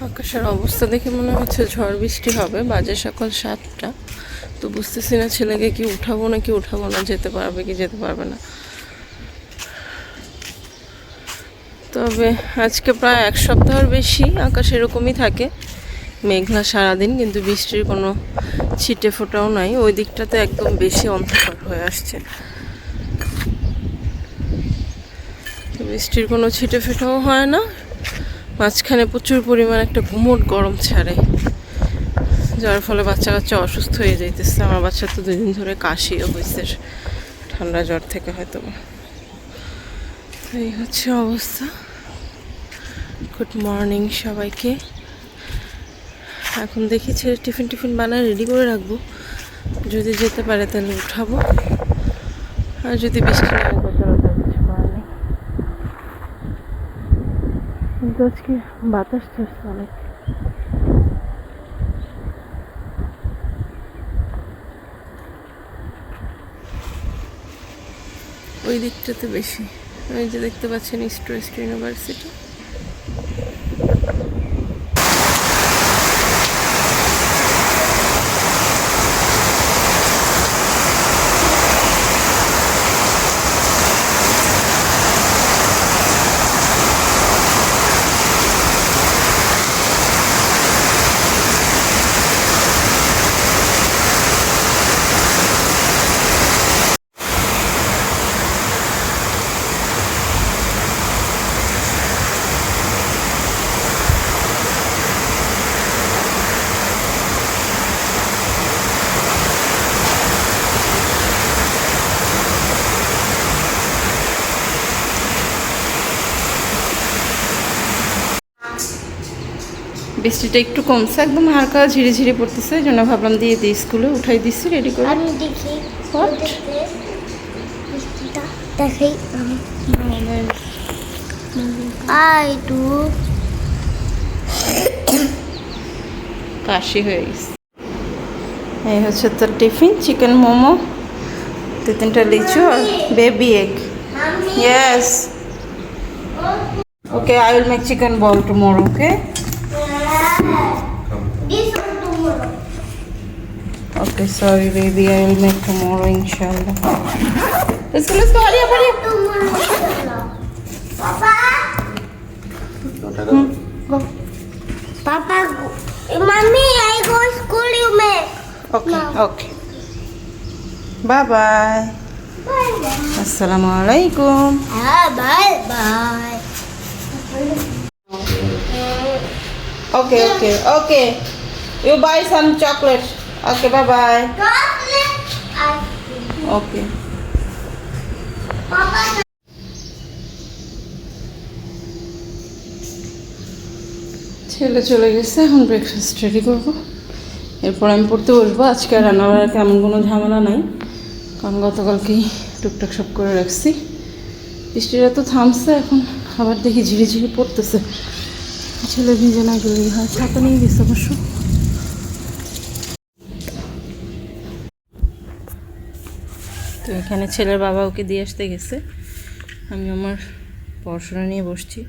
আকাশের অবস্থা দেখে মনে হচ্ছে ঝড় বৃষ্টি হবে। বাজে সকাল 7টা, তো বুঝতেছি না ছেলেকে কি উঠাবো নাকি উঠাবো না, যেতে পারবে কি যেতে পারবে না। তবে আজকে প্রায় 1 সপ্তাহের বেশি আকাশ এরকমই থাকে, মেঘলা সারাদিন, কিন্তু বৃষ্টির কোনো ছিটে ফোটাও নাই। ওই দিকটাতে একদম বেশি অন্ধকার হয়ে আসছে, বৃষ্টির কোনো ছিটে ফোটাও হয় না। মাঝখানে প্রচুর পরিমাণ একটা গুমোট গরম ছাড়ে, যার ফলে বাচ্চা কাচ্চা অসুস্থ হয়ে যাইতেছে। আমার বাচ্চা তো 2 দিন ধরে কাশিও হয়েছে, ঠান্ডা জ্বর থেকে হয়তো। এই হচ্ছে অবস্থা। গুড মর্নিং সবাইকে। এখন দেখি ছেলে টিফিন বানায় রেডি করে রাখবো, যদি যেতে পারে তাহলে উঠাবো, আর যদি বৃষ্টি না হয় তাহলে কিছু করার নেই। কিন্তু আজকে বাতাস ছাড়ছে অনেক। ওই দিকটাতে বেশি, ওই যে দেখতে পাচ্ছেন ইস্ট ওয়েস্ট ইউনিভার্সিটি। বৃষ্টিটা একটু কমছে, একদম হালকা ঝিরিঝিরি পড়তেছে, এই জন্য ভাবলাম দিয়ে দিই, স্কুলে উঠাই দিচ্ছি রেডি করে। আমি দেখি দেখাই কাশি হয়ে গেছে। এই হচ্ছে তোর টিফিন, চিকেন মোমো, 2-3টা লিচু আর baby egg. Yes, okay, I will make chicken ball tomorrow. Okay, okay, sorry baby, I will make tomorrow inshallah. Let's go, hurry up. Go. Papa, mommy, I go school. You make. Okay. Bye bye. Assalamu alaikum. Bye. Okay. You buy some chocolate. Okay, bye bye. Okay. Papa. ছেলে চলে গেছে, এখন breakfast ready করবো, এরপর আমি পড়তে বসবো। আজকে আর রান্নাবাড়ার তেমন কোনো ঝামেলা নাই, কারণ গতকালকেই টুকটাক সব করে রাখছি। বৃষ্টিটা তো থামছে, এখন আবার দেখি ঝিরিঝিরি পড়তেছে। ছেলে ভিজে না গেলেই হয়, ছাতা নিয়ে গেছে অবশ্য। তো এখানে ছেলের বাবা ওকে দিয়ে আসতে গেছে, আমি আমার পড়াশোনা নিয়ে বসছি।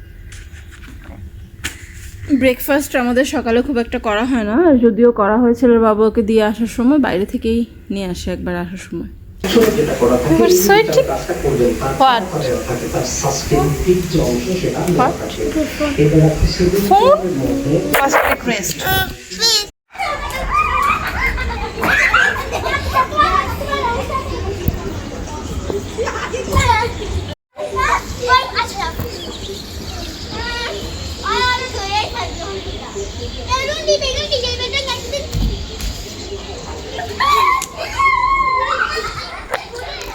ব্রেকফাস্ট আমাদের সকালে খুব একটা করা হয় না, আর যদিও করা হয় ছেলের বাবা ওকে দিয়ে আসার সময় বাইরে থেকেই নিয়ে আসে একবার আসার সময়।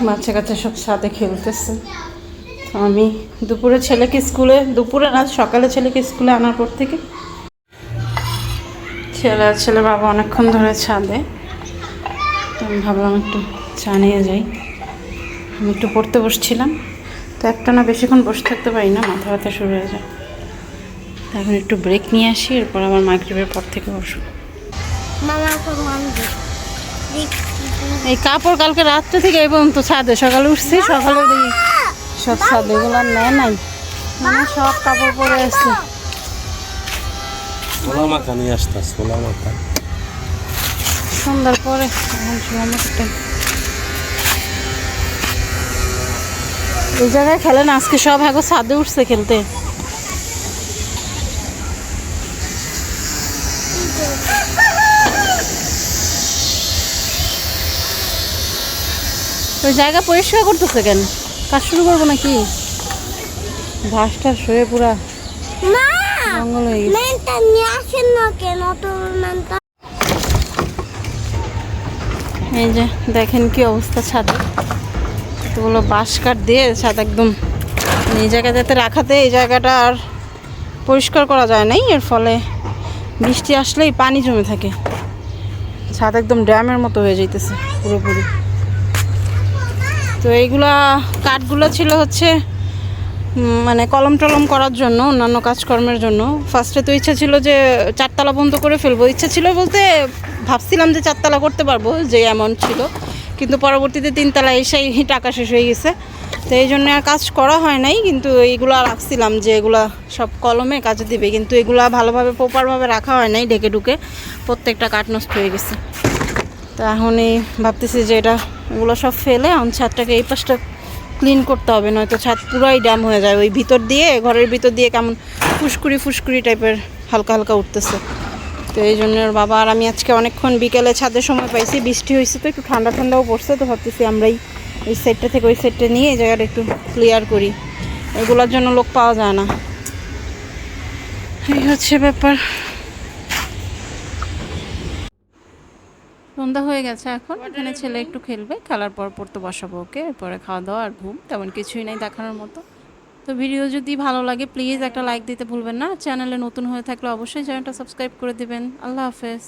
বাচ্চা কাচ্চা সব সাথে খেলতেছে। আমি দুপুরে ছেলেকে স্কুলে, দুপুরে না সকালে ছেলেকে স্কুলে আনার পর থেকে ছেলে বাবা অনেকক্ষণ ধরে ছাদে, তো আমি ভাবলাম একটু চা নিয়ে যাই। আমি একটু পড়তে বসছিলাম, তো একটা না বেশিক্ষণ বসে থাকতে পারি না, মাথা ব্যথা শুরু হয়ে যায়। এখন একটু ব্রেক নিয়ে আসি, এরপর আবার মাগরিবের পর থেকে বসবো। এই কাপড় কালকে রাত্রে থেকে এই পর্যন্ত ছাদে, সকালে উঠছি, সকালে দেখি সব ছাদে, এগুলো নেয় নাই, মানে সব কাপড় পরে আছে। ছোলা মাখা নিয়ে আসতা, ছোলা মাখা। সন্ধ্যার পরে এখন ছোলা মাখাটা এই জায়গায় খেলে না, আজকে সব হ্যাঁ ছাদে উঠছে খেলতে। ওই জায়গা পরিষ্কার করতেছে কেন? কাজ শুরু করবো নাকি? ঘাসটা শুয়ে পুরা মা জঙ্গল হয়ে গেছে। মেনটা নিয়ে আসেন না কেন তো মেনটা? এই যে দেখেন কি অবস্থা ছাদে, এতগুলো বাঁশ কাঠ দিয়ে ছাদ একদম, এই জায়গাটাতে রাখাতে এই জায়গাটা আর পরিষ্কার করা যায় নাই, এর ফলে বৃষ্টি আসলেই পানি জমে থাকে, ছাদ একদম ড্যামের মতো হয়ে যাইতেছে পুরোপুরি। তো এইগুলা কাঠগুলো ছিল হচ্ছে মানে কলম টলম করার জন্য, অন্যান্য কাজকর্মের জন্য। ফার্স্টে তো ইচ্ছা ছিল যে 4 তলা বন্ধ করে ফেলবো, ইচ্ছা ছিল বলতে ভাবছিলাম যে 4 তলা করতে পারবো যে অ্যামাউন্ট ছিল, কিন্তু পরবর্তীতে 3 তলা এসেই টাকা শেষ হয়ে গেছে, তো এই জন্য আর কাজ করা হয় নাই। কিন্তু এইগুলো রাখছিলাম যে এগুলা সব কলমে কাজে দিবে, কিন্তু এগুলা ভালোভাবে প্রপারভাবে রাখা হয় নাই, ঢেকে ঢুকে প্রত্যেকটা কাঠ নষ্ট হয়ে গেছে। তো এখন এই ভাবতেছি যে এগুলো সব ফেলে এখন ছাদটাকে এই পাশটা ক্লিন করতে হবে, নয়তো ছাদ পুরাই ড্যাম হয়ে যায়। ওই ভিতর দিয়ে, ঘরের ভিতর দিয়ে কেমন ফুসকুড়ি ফুসকুড়ি টাইপের হালকা হালকা উঠতেছে। তো এই জন্য ওর বাবা আর আমি আজকে অনেকক্ষণ বিকেলে ছাদে সময় পাইছি, বৃষ্টি হয়েছে তো একটু ঠান্ডা ঠান্ডাও পড়ছে, তো ভাবতেছি আমরাই এই সাইডটা থেকে ওই সাইডটা নিয়ে এই জায়গাটা একটু ক্লিয়ার করি, এগুলোর জন্য লোক পাওয়া যায় না, এই হচ্ছে ব্যাপার। সন্ধ্যা হয়ে গেছে, এখন এখানে ছেলে একটু খেলবে, খেলার পর পড়তে বসাবো ওকে, এরপরে খাওয়া দাওয়া আর ঘুম, তেমন কিছুই নাই দেখানোর মতো। তো ভিডিও যদি ভালো লাগে প্লিজ একটা লাইক দিতে ভুলবেন না, চ্যানেলে নতুন হয়ে থাকলে অবশ্যই চ্যানেলটা সাবস্ক্রাইব করে দিবেন। আল্লাহ হাফেজ।